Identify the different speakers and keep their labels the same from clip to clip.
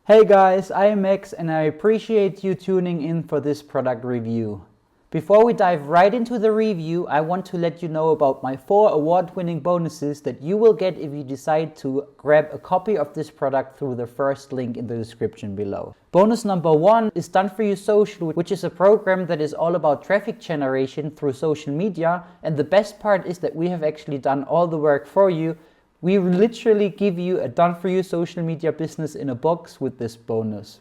Speaker 1: Hey guys, I am Max and I appreciate you tuning in for this product review. Before we dive right into the review, I want to let you know about my 4 award-winning bonuses that you will get if you decide to grab a copy of this product through the first link in the description below. Bonus number 1 is Done For You Social, which is a program that is all about traffic generation through social media, and the best part is that we have actually done all the work for you. We literally give you a done-for-you social media business in a box with this bonus.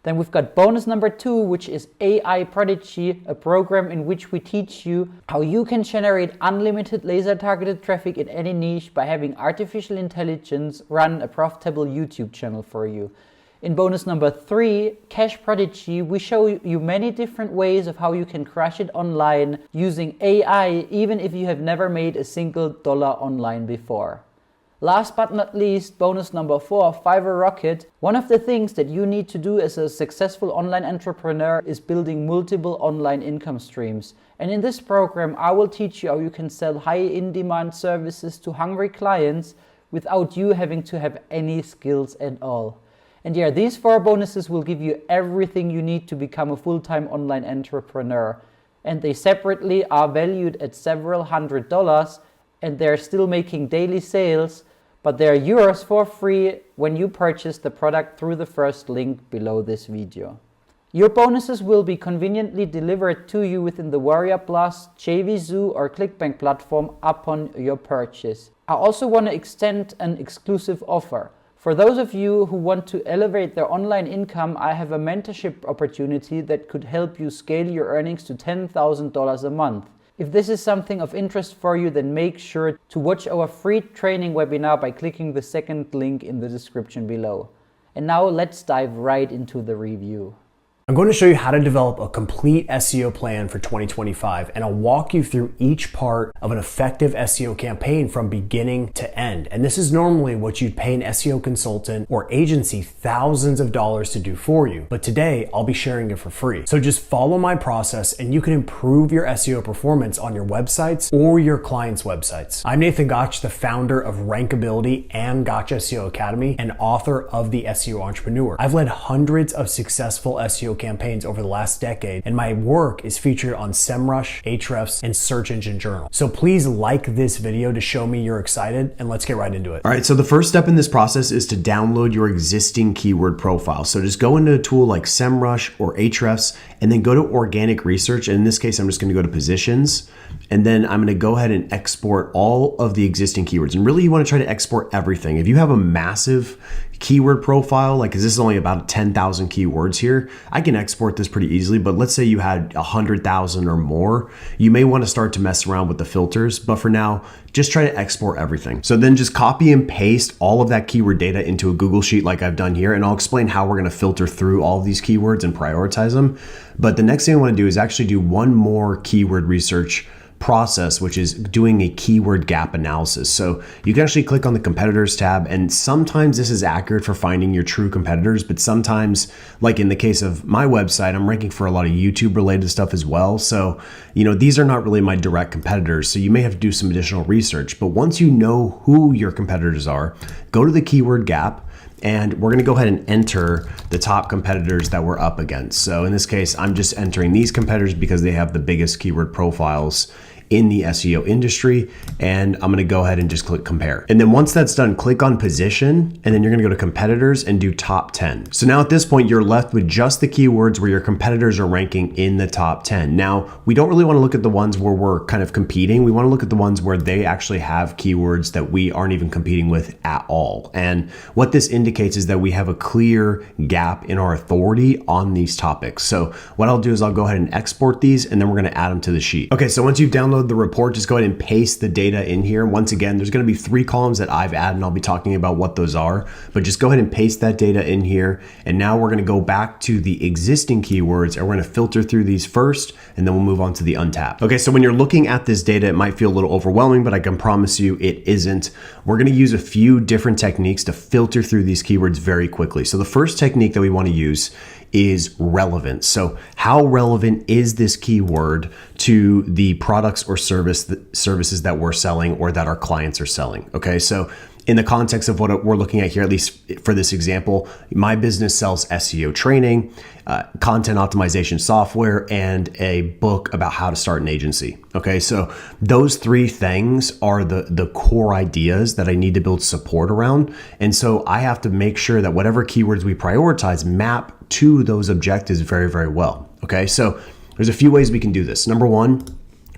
Speaker 1: Then we've got bonus number 2, which is AI Prodigy, a program in which we teach you how you can generate unlimited laser-targeted traffic in any niche by having artificial intelligence run a profitable YouTube channel for you. In bonus number 3, Cash Prodigy, we show you many different ways of how you can crush it online using AI, even if you have never made a single dollar online before. Last but not least, bonus number 4, Fiverr Rocket. One of the things that you need to do as a successful online entrepreneur is building multiple online income streams. And in this program, I will teach you how you can sell high in-demand services to hungry clients without you having to have any skills at all. And yeah, these 4 bonuses will give you everything you need to become a full-time online entrepreneur. And they separately are valued at several $100s, and they're still making daily sales, but they're yours for free when you purchase the product through the first link below this video. Your bonuses will be conveniently delivered to you within the Warrior Plus, JVZoo or ClickBank platform upon your purchase. I also want to extend an exclusive offer. For those of you who want to elevate their online income, I have a mentorship opportunity that could help you scale your earnings to $10,000 a month. If this is something of interest for you, then make sure to watch our free training webinar by clicking the second link in the description below. And now let's dive right into the review.
Speaker 2: I'm going to show you how to develop a complete SEO plan for 2025, and I'll walk you through each part of an effective SEO campaign from beginning to end. And this is normally what you'd pay an SEO consultant or agency thousands of dollars to do for you. But today I'll be sharing it for free. So just follow my process and you can improve your SEO performance on your websites or your clients' websites. I'm Nathan Gotch, the founder of Rankability and Gotch SEO Academy and author of The SEO Entrepreneur. I've led hundreds of successful SEO campaigns over the last decade, and my work is featured on SEMrush, Ahrefs, and Search Engine Journal. So please like this video to show me you're excited, and let's get right into it.
Speaker 3: All right, so the first step in this process is to download your existing keyword profile. So just go into a tool like SEMrush or Ahrefs, and then go to organic research. And in this case, I'm just going to go to positions, and then I'm going to go ahead and export all of the existing keywords. And really, you want to try to export everything. If you have a massive keyword profile, like this is only about 10,000 keywords here, I can export this pretty easily. But let's say you had 100,000 or more, you may want to start to mess around with the filters. But for now, just try to export everything. So then just copy and paste all of that keyword data into a Google Sheet like I've done here. And I'll explain how we're going to filter through all of these keywords and prioritize them. But the next thing I want to do is actually do one more keyword research process, which is doing a keyword gap analysis. So you can actually click on the competitors tab, and sometimes this is accurate for finding your true competitors, but sometimes, like in the case of my website, I'm ranking for a lot of YouTube related stuff as well. So, these are not really my direct competitors. So you may have to do some additional research, but once you know who your competitors are, go to the keyword gap. And we're going to go ahead and enter the top competitors that we're up against. So in this case, I'm just entering these competitors because they have the biggest keyword profiles in the SEO industry. And I'm going to go ahead and just click compare. And then once that's done, click on position, and then you're going to go to competitors and do top 10. So now at this point, you're left with just the keywords where your competitors are ranking in the top 10. Now, we don't really want to look at the ones where we're kind of competing. We want to look at the ones where they actually have keywords that we aren't even competing with at all. And what this indicates is that we have a clear gap in our authority on these topics. So what I'll do is I'll go ahead and export these, and then we're going to add them to the sheet. Okay, so once you've downloaded the report, just go ahead and paste the data in here. Once again, there's going to be 3 columns that I've added, and I'll be talking about what those are, but just go ahead and paste that data in here. And now we're going to go back to the existing keywords, and we're going to filter through these first, and then we'll move on to the untapped. Okay, so when you're looking at this data, it might feel a little overwhelming, but I can promise you it isn't. We're going to use a few different techniques to filter through these keywords very quickly. So the first technique that we want to use is relevance. So how relevant is this keyword to the products or services that we're selling or that our clients are selling? Okay, so in the context of what we're looking at here, at least for this example, my business sells SEO training, content optimization software, and a book about how to start an agency. Okay, so those three things are the core ideas that I need to build support around. And so I have to make sure that whatever keywords we prioritize map to those objectives very, very well. Okay, so there's a few ways we can do this. Number one,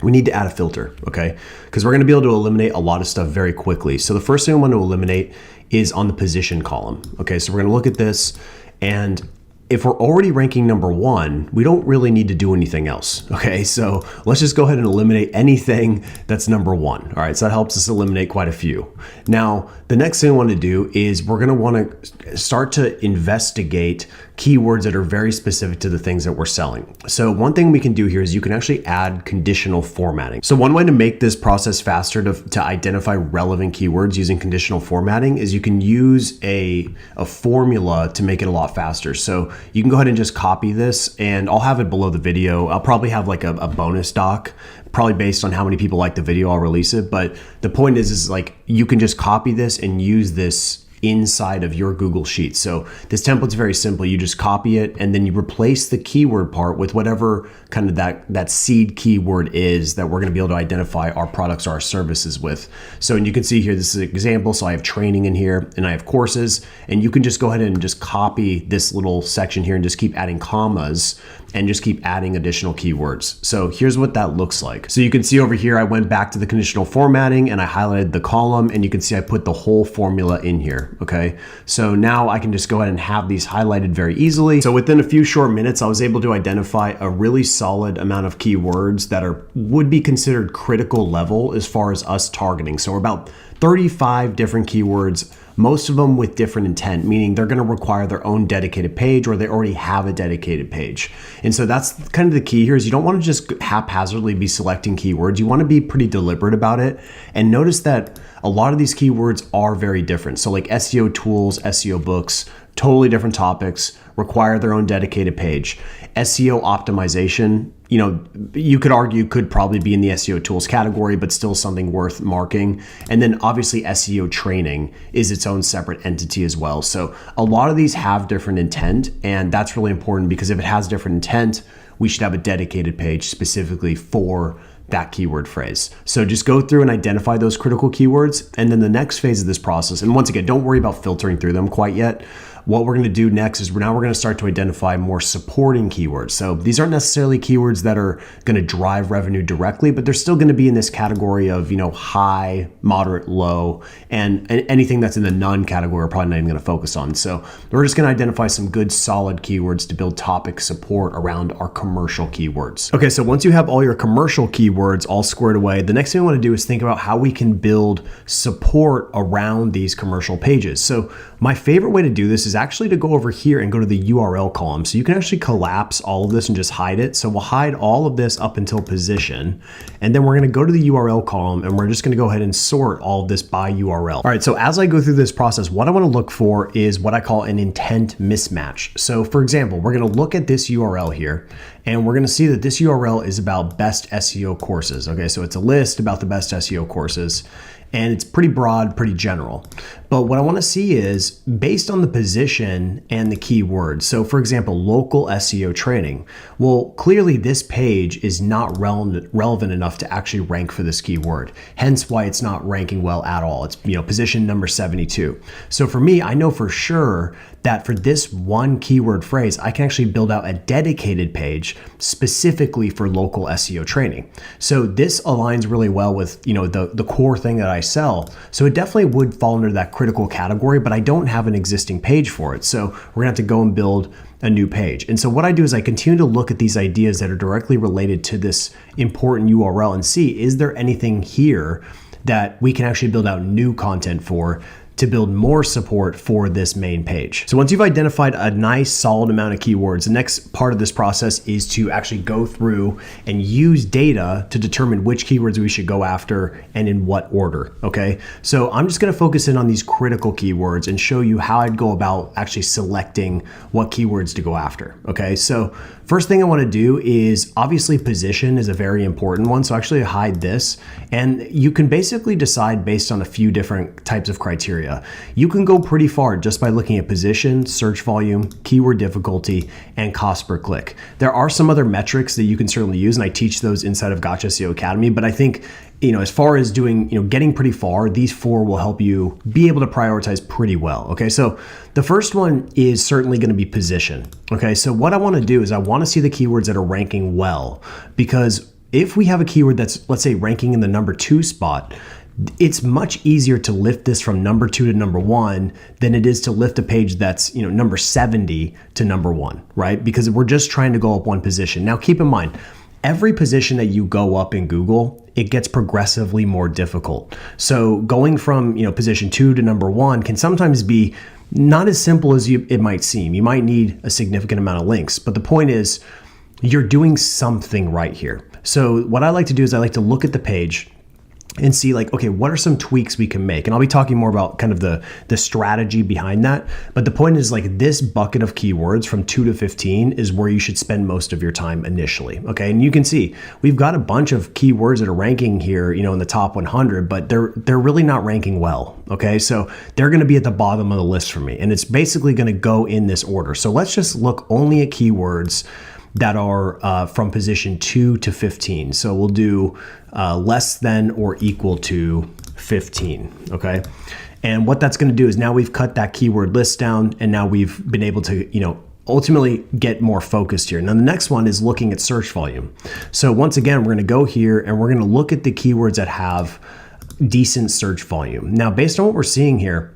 Speaker 3: we need to add a filter, okay? Because we're gonna be able to eliminate a lot of stuff very quickly. So the first thing I want to eliminate is on the position column. Okay, so we're gonna look at this, and if we're already ranking number one, we don't really need to do anything else, okay? So let's just go ahead and eliminate anything that's number one, all right? So that helps us eliminate quite a few. Now, the next thing I want to do is we're gonna wanna start to investigate keywords that are very specific to the things that we're selling. So one thing we can do here is you can actually add conditional formatting. So one way to make this process faster to identify relevant keywords using conditional formatting is you can use a formula to make it a lot faster. So you can go ahead and just copy this, and I'll have it below the video. I'll probably have like a bonus doc, probably based on how many people like the video, I'll release it. But the point is like you can just copy this and use this inside of your Google Sheets. So this template's very simple. You just copy it and then you replace the keyword part with whatever kind of that seed keyword is that we're going to be able to identify our products or our services with. So, and you can see here, this is an example. So I have training in here and I have courses, and you can just go ahead and just copy this little section here and just keep adding commas and just keep adding additional keywords. So here's what that looks like. So you can see over here, I went back to the conditional formatting and I highlighted the column, and you can see I put the whole formula in here, okay? So now I can just go ahead and have these highlighted very easily. So within a few short minutes, I was able to identify a really solid amount of keywords that would be considered critical level as far as us targeting. So we're about 35 different keywords, most of them with different intent, meaning they're going to require their own dedicated page or they already have a dedicated page. And so that's kind of the key here is you don't want to just haphazardly be selecting keywords. You want to be pretty deliberate about it. And notice that a lot of these keywords are very different. So like SEO tools, SEO books, totally different topics, require their own dedicated page. SEO optimization, you know, you could argue could probably be in the SEO tools category, but still something worth marking. And then obviously SEO training is its own separate entity as well. So a lot of these have different intent, and that's really important because if it has different intent, we should have a dedicated page specifically for that keyword phrase. So just go through and identify those critical keywords. And then the next phase of this process, and once again, don't worry about filtering through them quite yet. What we're going to do next is we're going to start to identify more supporting keywords. So these aren't necessarily keywords that are going to drive revenue directly, but they're still going to be in this category of, you know, high, moderate, low, and anything that's in the none category we're probably not even going to focus on. So we're just going to identify some good solid keywords to build topic support around our commercial keywords. Okay, so once you have all your commercial keywords all squared away, the next thing we want to do is think about how we can build support around these commercial pages. So my favorite way to do this is actually to go over here and go to the URL column. So you can actually collapse all of this and just hide it. So we'll hide all of this up until position. And then we're going to go to the URL column and we're just going to go ahead and sort all of this by URL. All right, so as I go through this process, what I want to look for is what I call an intent mismatch. So for example, we're going to look at this URL here and we're going to see that this URL is about best SEO courses. Okay, so it's a list about the best SEO courses. And it's pretty broad, pretty general. But what I want to see is based on the position and the keyword. So for example, local SEO training. Well, clearly this page is not relevant enough to actually rank for this keyword. Hence why it's not ranking well at all. It's, you know, position number 72. So for me, I know for sure that for this one keyword phrase, I can actually build out a dedicated page specifically for local SEO training. So this aligns really well with, you know, the core thing that I sell. So it definitely would fall under that critical category, but I don't have an existing page for it. So we're gonna have to go and build a new page. And so what I do is I continue to look at these ideas that are directly related to this important URL and see, is there anything here that we can actually build out new content for to build more support for this main page. So once you've identified a nice solid amount of keywords, the next part of this process is to actually go through and use data to determine which keywords we should go after and in what order, okay? So I'm just gonna focus in on these critical keywords and show you how I'd go about actually selecting what keywords to go after, okay? So first thing I wanna do is obviously position is a very important one. So actually hide this, and you can basically decide based on a few different types of criteria. criteria. You can go pretty far just by looking at position, search volume, keyword difficulty, and cost per click. There are some other metrics that you can certainly use, and I teach those inside of Gotcha SEO Academy, but I think, as far as doing, getting pretty far, these 4 will help you be able to prioritize pretty well. Okay, so the first one is certainly going to be position. Okay, so what I want to do is I want to see the keywords that are ranking well, because if we have a keyword that's, let's say, ranking in the number 2 spot, it's much easier to lift this from number 2 to number 1 than it is to lift a page that's, number 70 to number 1, right? Because we're just trying to go up one position. Now, keep in mind, every position that you go up in Google, it gets progressively more difficult. So going from, position 2 to number 1 can sometimes be not as simple as it might seem. You might need a significant amount of links, but the point is you're doing something right here. So what I like to do is I like to look at the page and see okay, what are some tweaks we can make? And I'll be talking more about kind of the strategy behind that. But the point is this bucket of keywords from 2 to 15 is where you should spend most of your time initially. Okay. And you can see we've got a bunch of keywords that are ranking here, in the top 100, but they're really not ranking well. Okay. So they're going to be at the bottom of the list for me. And it's basically going to go in this order. So let's just look only at keywords that are from position 2 to 15. So we'll do less than or equal to 15, okay? And what that's gonna do is now we've cut that keyword list down, and now we've been able to, ultimately get more focused here. Now the next one is looking at search volume. So once again, we're gonna go here and we're gonna look at the keywords that have decent search volume. Now, based on what we're seeing here,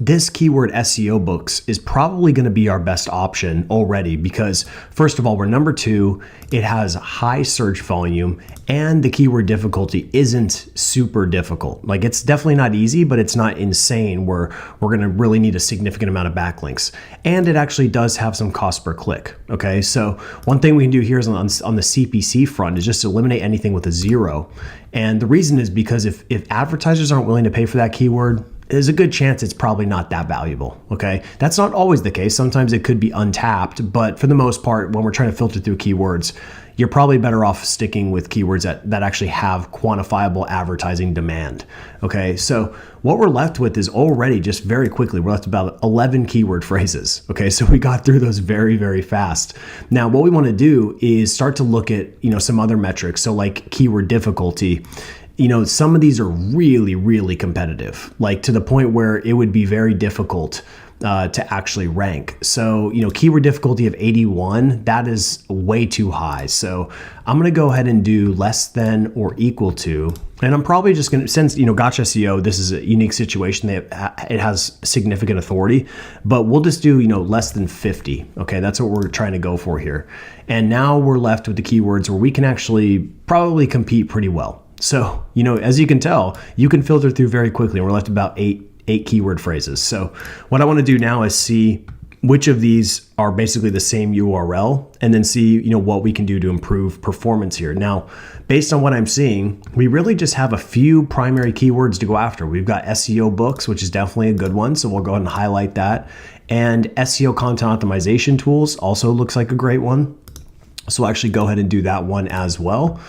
Speaker 3: this keyword SEO books is probably going to be our best option already because, first of all, we're number 2, it has high search volume, and the keyword difficulty isn't super difficult. It's definitely not easy, but it's not insane where we're going to really need a significant amount of backlinks. And it actually does have some cost per click. Okay, so one thing we can do here is on the CPC front is just eliminate anything with a 0. And the reason is because if advertisers aren't willing to pay for that keyword, there's a good chance it's probably not that valuable, okay? That's not always the case. Sometimes it could be untapped, but for the most part, when we're trying to filter through keywords, you're probably better off sticking with keywords that actually have quantifiable advertising demand, okay? So what we're left with is already, just very quickly, we're left about 11 keyword phrases, okay? So we got through those very, very fast. Now, what we wanna do is start to look at, some other metrics. So like keyword difficulty. Some of these are really, really competitive, to the point where it would be very difficult to actually rank. So, keyword difficulty of 81, that is way too high. So I'm going to go ahead and do less than or equal to, and I'm probably just going to, since, Gotcha SEO, this is a unique situation that it has significant authority, but we'll just do, less than 50. Okay. That's what we're trying to go for here. And now we're left with the keywords where we can actually probably compete pretty well. So, as you can tell, you can filter through very quickly. We're left about eight keyword phrases. So what I want to do now is see which of these are basically the same URL, and then see, what we can do to improve performance here. Now, based on what I'm seeing, we really just have a few primary keywords to go after. We've got SEO books, which is definitely a good one. So we'll go ahead and highlight that. And SEO content optimization tools also looks like a great one. So we'll actually go ahead and do that one as well.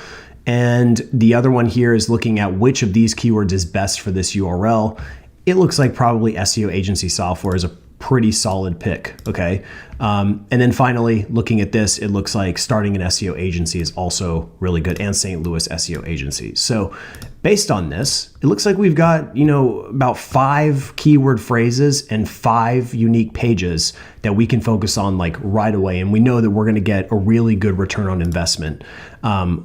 Speaker 3: And the other one here is looking at which of these keywords is best for this URL. It looks like probably SEO agency software is a pretty solid pick, okay? And then finally, looking at this, it looks like starting an SEO agency is also really good, and St. Louis SEO agency. So based on this, it looks like we've got, about 5 keyword phrases and 5 unique pages that we can focus on right away. And we know that we're going to get a really good return on investment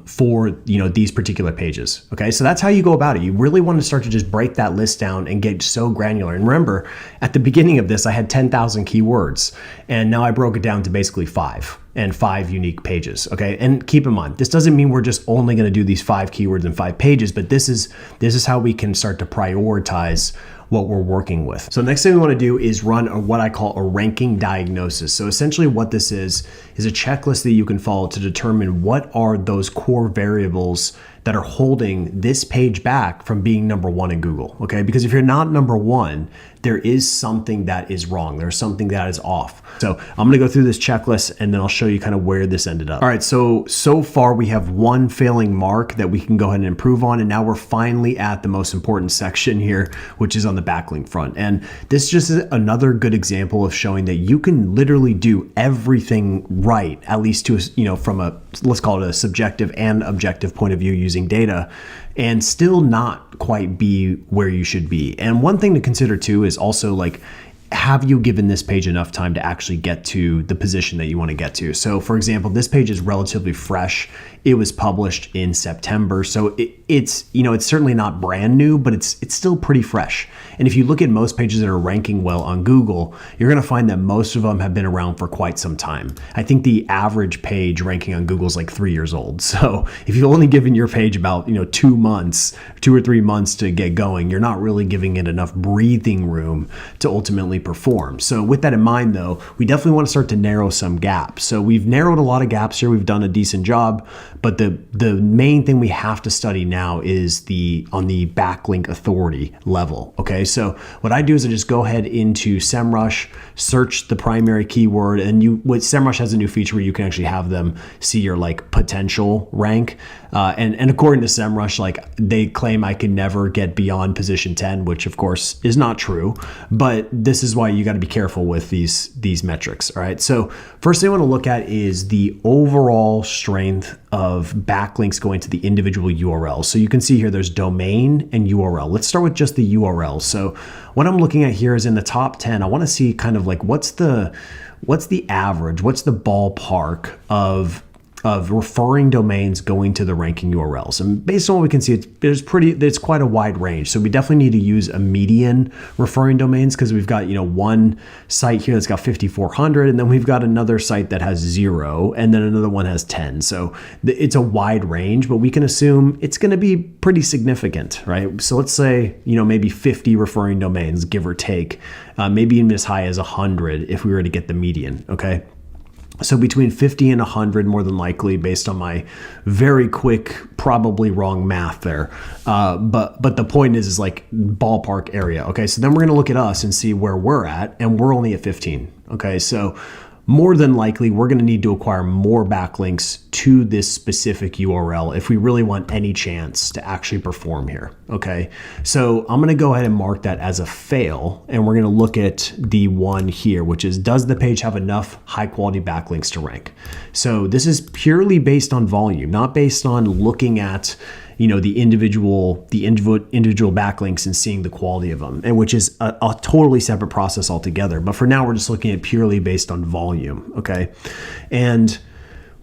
Speaker 3: for, these particular pages. Okay. So that's how you go about it. You really want to start to just break that list down and get so granular. And remember, at the beginning of this, I had 10,000 keywords, and now I broke it down to basically 5 and 5 unique pages. Okay. And keep in mind, this doesn't mean we're just only going to do these 5 keywords and 5 pages, but this is how we can start to prioritize what we're working with. So next thing we want to do is run what I call a ranking diagnosis. So essentially what this is a checklist that you can follow to determine what are those core variables that are holding this page back from being number one in Google, okay? Because if you're not number one, there is something that is wrong. There's something that is off. So I'm gonna go through this checklist and then I'll show you kind of where this ended up. All right, so far we have one failing mark that we can go ahead and improve on. And now we're finally at the most important section here, which is on the backlink front. And this just is another good example of showing that you can literally do everything right, at least to, from a, let's call it a subjective and objective point of view using data, and still not quite be where you should be. And one thing to consider too is also like, have you given this page enough time to actually get to the position that you want to get to? So for example, this page is relatively fresh. It was published in September. So it's certainly not brand new, but it's still pretty fresh. And if you look at most pages that are ranking well on Google, you're going to find that most of them have been around for quite some time. I think the average page ranking on Google is like 3 years old. So if you've only given your page about, 2 or 3 months to get going, you're not really giving it enough breathing room to ultimately perform. So with that in mind though, we definitely want to start to narrow some gaps. So we've narrowed a lot of gaps here. We've done a decent job, but the main thing we have to study now is on the backlink authority level. Okay. So what I do is I just go ahead into SEMrush, search the primary keyword, and SEMrush has a new feature where you can actually have them see your like potential rank. And according to SEMrush, like they claim I can never get beyond position 10, which of course is not true, but this is why you got to be careful with these metrics. All right. So first thing I want to look at is the overall strength of backlinks going to the individual URLs. So you can see here there's domain and URL. Let's start with just the URL. So what I'm looking at here is in the top 10, I want to see kind of like what's the average, what's the ballpark of referring domains going to the ranking URLs. And based on what we can see, it's quite a wide range. So we definitely need to use a median referring domains because we've got, one site here that's got 5,400, and then we've got another site that has 0, and then another one has 10. So it's a wide range, but we can assume it's going to be pretty significant, right? So let's say, maybe 50 referring domains, give or take, maybe even as high as 100 if we were to get the median, okay? So between 50 and 100, more than likely, based on my very quick, probably wrong math there. But the point is like ballpark area. Okay, so then we're going to look at us and see where we're at, and we're only at 15. Okay, so more than likely, we're going to need to acquire more backlinks to this specific URL if we really want any chance to actually perform here. Okay, so I'm going to go ahead and mark that as a fail, and we're going to look at the one here, which is, does the page have enough high quality backlinks to rank? So this is purely based on volume, not based on looking at the individual backlinks and seeing the quality of them, and which is a totally separate process altogether. But for now, we're just looking at purely based on volume. Okay, and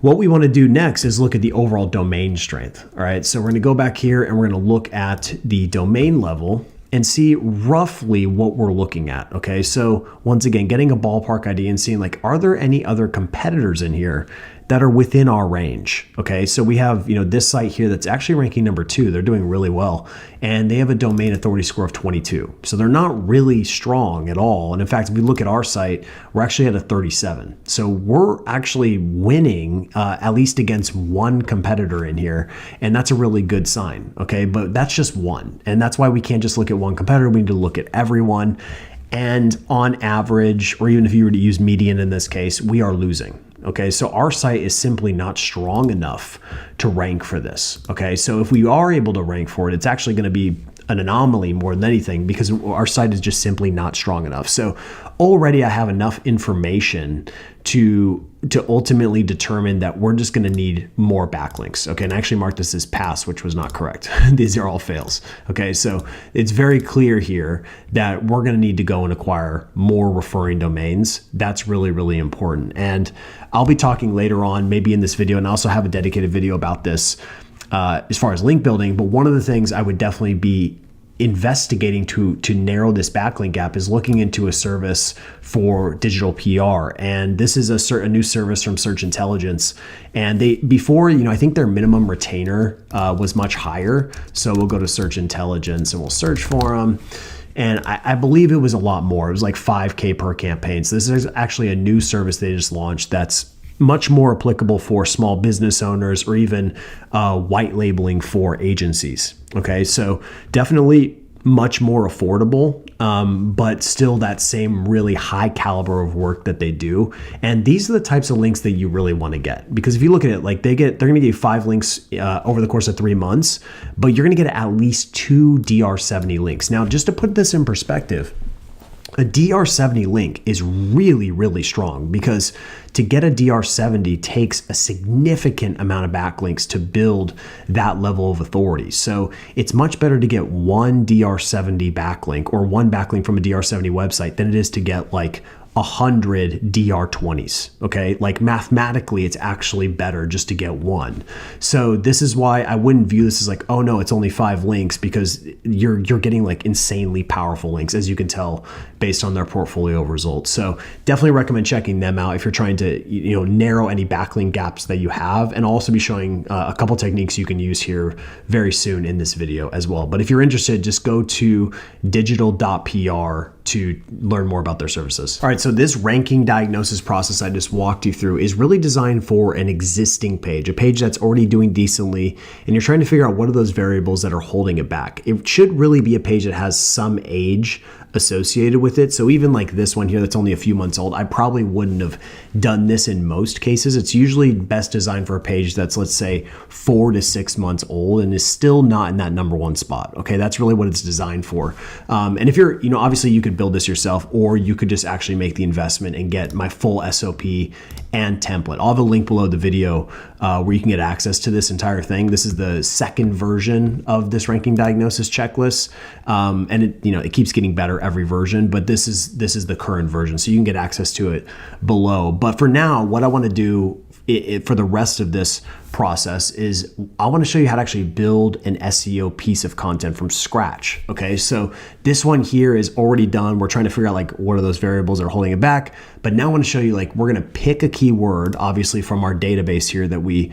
Speaker 3: what we want to do next is look at the overall domain strength. All right, so we're going to go back here and we're going to look at the domain level and see roughly what we're looking at. Okay, so once again, getting a ballpark idea and seeing like, are there any other competitors in here that are within our range? Okay, so we have this site here that's actually ranking number 2. They're doing really well, and they have a domain authority score of 22. So they're not really strong at all. And in fact, if we look at our site, we're actually at a 37. So we're actually winning at least against one competitor in here, and that's a really good sign. Okay, but that's just one, and that's why we can't just look at one competitor. We need to look at everyone. And on average, or even if you were to use median in this case, we are losing. Okay, so our site is simply not strong enough to rank for this. Okay, so if we are able to rank for it, it's actually going to be an anomaly more than anything because our site is just simply not strong enough. So already I have enough information to ultimately determine that we're just going to need more backlinks. Okay, and I actually marked this as pass, which was not correct. These are all fails. Okay, so it's very clear here that we're going to need to go and acquire more referring domains. That's really, really important. And I'll be talking later on, maybe in this video, and I also have a dedicated video about this as far as link building. But one of the things I would definitely be investigating to narrow this backlink gap is looking into a service for digital PR. And this is a new service from Search Intelligence. And before, I think their minimum retainer was much higher. So we'll go to Search Intelligence and we'll search for them. And I believe it was a lot more. It was like $5,000 per campaign. So this is actually a new service they just launched that's much more applicable for small business owners or even white labeling for agencies. Okay, so definitely much more affordable, but still that same really high caliber of work that they do. And these are the types of links that you really want to get, because if you look at it, like they're going to give you 5 links over the course of 3 months, but you're going to get at least 2 DR70 links. Now, just to put this in perspective, a DR70 link is really, really strong, because to get a DR70 takes a significant amount of backlinks to build that level of authority. So it's much better to get 1 DR70 backlink or 1 backlink from a DR70 website than it is to get like 100 DR20s. Okay, like mathematically it's actually better just to get 1. So this is why I wouldn't view this as like, oh no, it's only 5 links, because you're getting like insanely powerful links, as you can tell based on their portfolio results. So definitely recommend checking them out if you're trying to narrow any backlink gaps that you have. And I'll also be showing a couple techniques you can use here very soon in this video as well. But if you're interested, just go to digital.pr to learn more about their services. All right, so this ranking diagnosis process I just walked you through is really designed for an existing page, a page that's already doing decently, and you're trying to figure out what are those variables that are holding it back. It should really be a page that has some age associated with it. So even like this one here that's only a few months old, I probably wouldn't have done this in most cases. It's usually best designed for a page that's, let's say, 4 to 6 months old and is still not in that #1 spot. Okay, that's really what it's designed for. And if you're, obviously you could build this yourself, or you could just actually make the investment and get my full SOP and template. I'll have a link below the video where you can get access to this entire thing. This is the second version of this ranking diagnosis checklist, and it keeps getting better every version, but this is the current version, so you can get access to it below. But for now, what I want to do for the rest of this process is I want to show you how to actually build an SEO piece of content from scratch. Okay, so this one here is already done. We're trying to figure out like what are those variables that are holding it back. But now I want to show you, like, we're going to pick a keyword, obviously from our database here that we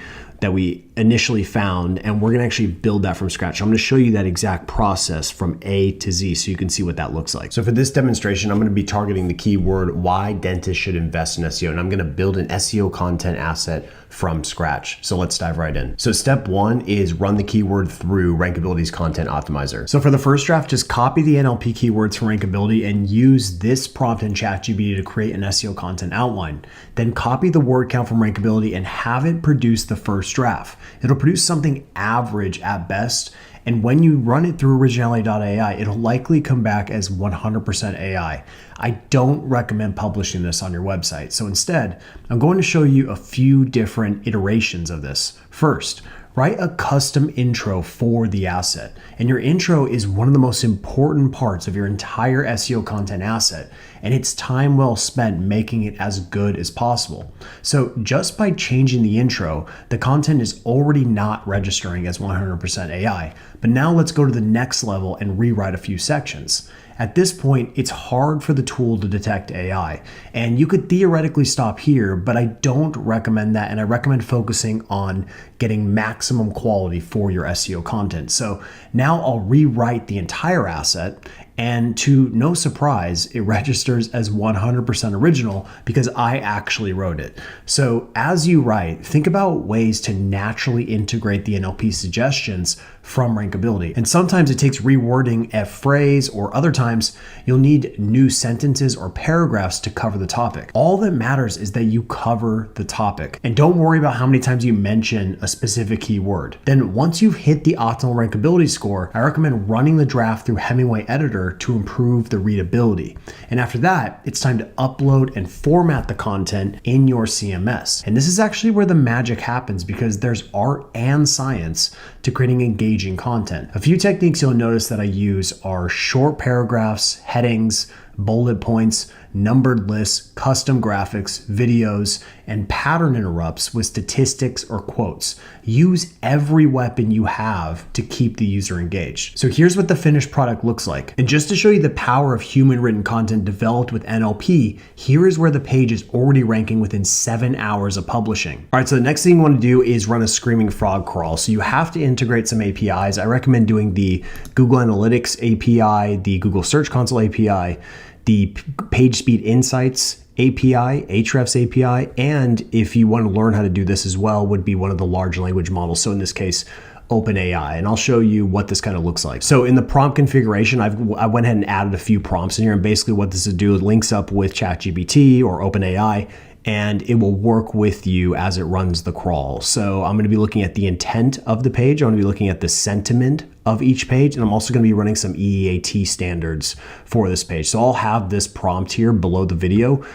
Speaker 3: initially found, and we're going to actually build that from scratch. I'm going to show you that exact process from A to Z so you can see what that looks like. So for this demonstration, I'm going to be targeting the keyword why dentists should invest in SEO, and I'm going to build an SEO content asset from scratch. So let's dive right in. So step 1 is run the keyword through Rankability's content optimizer. So for the first draft, just copy the NLP keywords from Rankability and use this prompt in ChatGPT to create an SEO content outline. Then copy the word count from Rankability and have it produce the first draft. It'll produce something average at best, and when you run it through originality.ai, it'll likely come back as 100% AI. I don't recommend publishing this on your website. So instead, I'm going to show you a few different iterations of this. First, write a custom intro for the asset. And your intro is one of the most important parts of your entire SEO content asset, and it's time well spent making it as good as possible. So just by changing the intro, the content is already not registering as 100% AI. But now let's go to the next level and rewrite a few sections. At this point, it's hard for the tool to detect AI, and you could theoretically stop here, but I don't recommend that, and I recommend focusing on getting maximum quality for your SEO content. So now I'll rewrite the entire asset, and to no surprise, it registers as 100% original because I actually wrote it. So as you write, think about ways to naturally integrate the NLP suggestions from Rankability. And sometimes it takes rewording a phrase, or other times you'll need new sentences or paragraphs to cover the topic. All that matters is that you cover the topic, and don't worry about how many times you mention a specific keyword. Then once you've hit the optimal Rankability score, I recommend running the draft through Hemingway Editor to improve the readability. And after that, it's time to upload and format the content in your CMS. And this is actually where the magic happens, because there's art and science to creating engaging content. A few techniques you'll notice that I use are short paragraphs, headings, bullet points, numbered lists, custom graphics, videos, and pattern interrupts with statistics or quotes. Use every weapon you have to keep the user engaged. So here's what the finished product looks like. And just to show you the power of human written content developed with NLP, here is where the page is already ranking within 7 hours of publishing. All right, so the next thing you want to do is run a screaming frog crawl. So you have to integrate some APIs. I recommend doing the Google Analytics API, the Google Search Console API, the PageSpeed Insights API, Ahrefs API, and if you want to learn how to do this as well, would be one of the large language models. So in this case, OpenAI, and I'll show you what this kind of looks like. So in the prompt configuration, I went ahead and added a few prompts in here, and basically what this will do, it links up with ChatGPT or OpenAI, and it will work with you as it runs the crawl. So I'm going to be looking at the intent of the page. I'm going to be looking at the sentiment of each page, and I'm also going to be running some EEAT standards for this page. So I'll have this prompt here below the video,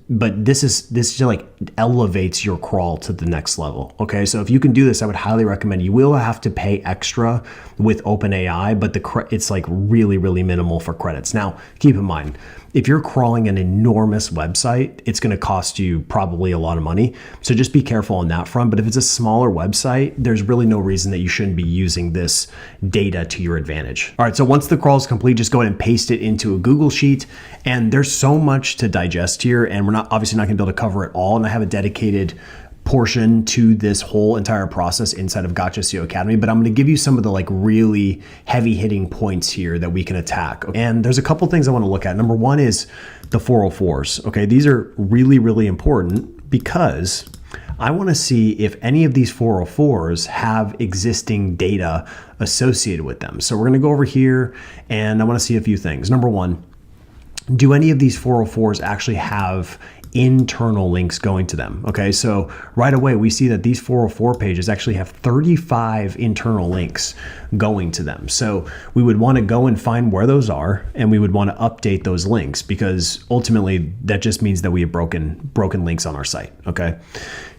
Speaker 3: but this just like elevates your crawl to the next level. Okay, so if you can do this, I would highly recommend. You will have to pay extra with OpenAI, but it's like really, really minimal for credits. Now, keep in mind, if you're crawling an enormous website, it's going to cost you probably a lot of money. So just be careful on that front. But if it's a smaller website, there's really no reason that you shouldn't be using this data to your advantage. All right, so once the crawl is complete, just go ahead and paste it into a Google Sheet. And there's so much to digest here, and we're obviously not going to be able to cover it all. And I have a dedicated portion to this whole entire process inside of Gotcha SEO Academy, but I'm going to give you some of the like really heavy hitting points here that we can attack. And there's a couple things I want to look at. Number one is the 404s. Okay, these are really, really important because I want to see if any of these 404s have existing data associated with them. So we're going to go over here and I want to see a few things. Number one, do any of these 404s actually have internal links going to them? Okay, so right away we see that these 404 pages actually have 35 internal links going to them. So we would want to go and find where those are, and we would want to update those links, because ultimately that just means that we have broken links on our site. Okay,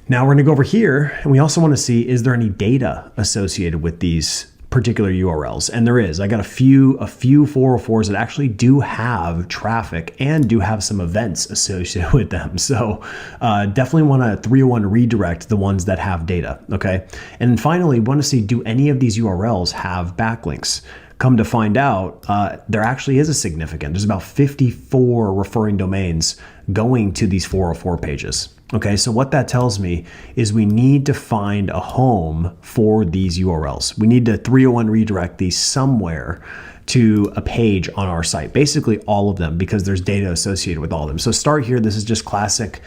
Speaker 3: now we're going to go over here, and we also want to see, is there any data associated with these particular URLs? And there is. I got a few 404s that actually do have traffic and do have some events associated with them. So definitely want to 301 redirect the ones that have data. Okay. And finally, want to see, do any of these URLs have backlinks? Come to find out, there actually is a significant. There's about 54 referring domains going to these 404 pages. Okay, so what that tells me is we need to find a home for these URLs. We need to 301 redirect these somewhere to a page on our site, basically all of them, because there's data associated with all of them. So start here. This is just classic,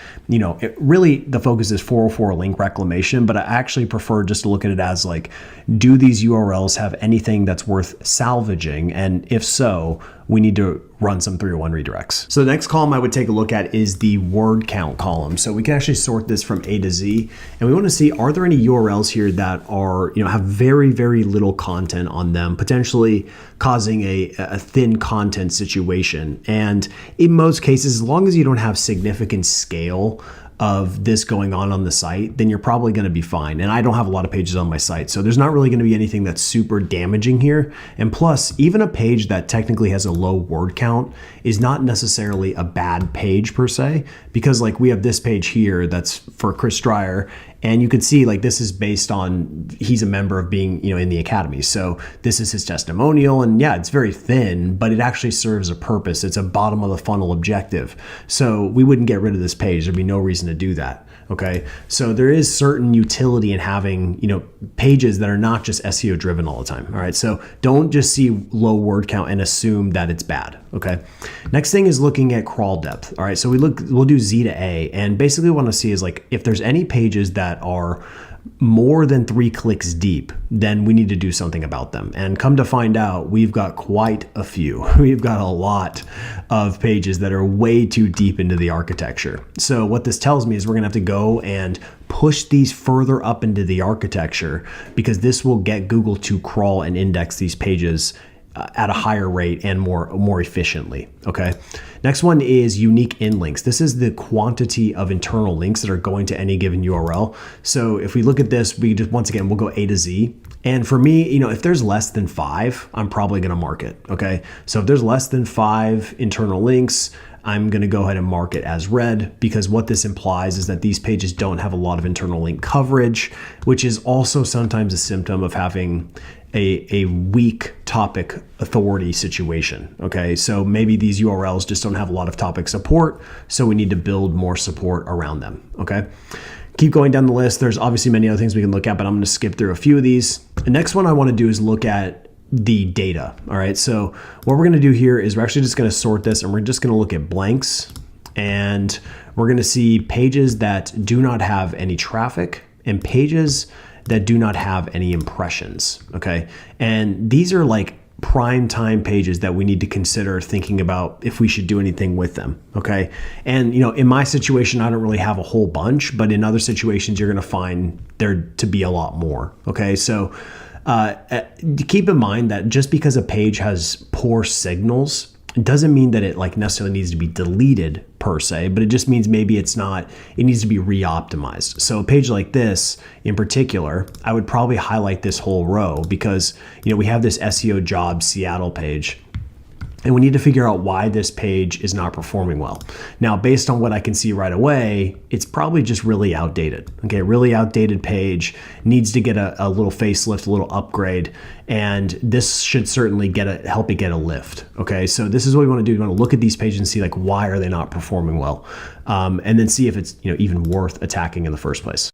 Speaker 3: really the focus is 404 link reclamation, but I actually prefer just to look at it as like, do these URLs have anything that's worth salvaging? And if so, we need to run some 301 redirects. So the next column I would take a look at is the word count column. So we can actually sort this from A to Z, and we want to see, are there any URLs here that are, have very, very little content on them, potentially causing a thin content situation. And in most cases, as long as you don't have significant scale of this going on the site, then you're probably going to be fine. And I don't have a lot of pages on my site, so there's not really going to be anything that's super damaging here. And plus, even a page that technically has a low word count is not necessarily a bad page per se, because like we have this page here that's for Chris Dreyer, and you can see like this is based on, he's a member of being, in the academy. So this is his testimonial, and yeah, it's very thin, but it actually serves a purpose. It's a bottom of the funnel objective. So we wouldn't get rid of this page. There'd be no reason to do that. Okay, so there is certain utility in having, pages that are not just SEO driven all the time. All right, so don't just see low word count and assume that it's bad. Okay, next thing is looking at crawl depth. All right, so we'll do Z to A, and basically what I want to see is like if there's any pages that are more than 3 clicks deep, then we need to do something about them. And come to find out, we've got quite a few. We've got a lot of pages that are way too deep into the architecture. So what this tells me is we're gonna have to go and push these further up into the architecture, because this will get Google to crawl and index these pages at a higher rate and more efficiently. Okay. Next one is unique in links. This is the quantity of internal links that are going to any given URL. So if we look at this, we just, once again, we'll go A to Z. And for me, if there's less than 5, I'm probably going to mark it. Okay. So if there's less than 5 internal links, I'm going to go ahead and mark it as red, because what this implies is that these pages don't have a lot of internal link coverage, which is also sometimes a symptom of having a weak topic authority situation. Okay, so maybe these URLs just don't have a lot of topic support, so we need to build more support around them. Okay, keep going down the list. There's obviously many other things we can look at, but I'm going to skip through a few of these. The next one I want to do is look at the data. All right, so what we're going to do here is we're actually just going to sort this, and we're just going to look at blanks, And we're going to see pages that do not have any traffic and pages that do not have any impressions. Okay. And these are like prime time pages that we need to consider thinking about if we should do anything with them. Okay. And, in my situation, I don't really have a whole bunch, but in other situations, you're going to find there to be a lot more. Okay. So keep in mind that just because a page has poor signals, it doesn't mean that it like necessarily needs to be deleted per se, but it just means maybe it needs to be re-optimized. So a page like this in particular, I would probably highlight this whole row because, we have this SEO Jobs Seattle page. And we need to figure out why this page is not performing well. Now, based on what I can see right away, it's probably just really outdated. Okay, really outdated page, needs to get a little facelift, a little upgrade, and this should certainly help it get a lift. Okay, so this is what we want to do. We want to look at these pages and see like why are they not performing well, and then see if it's even worth attacking in the first place.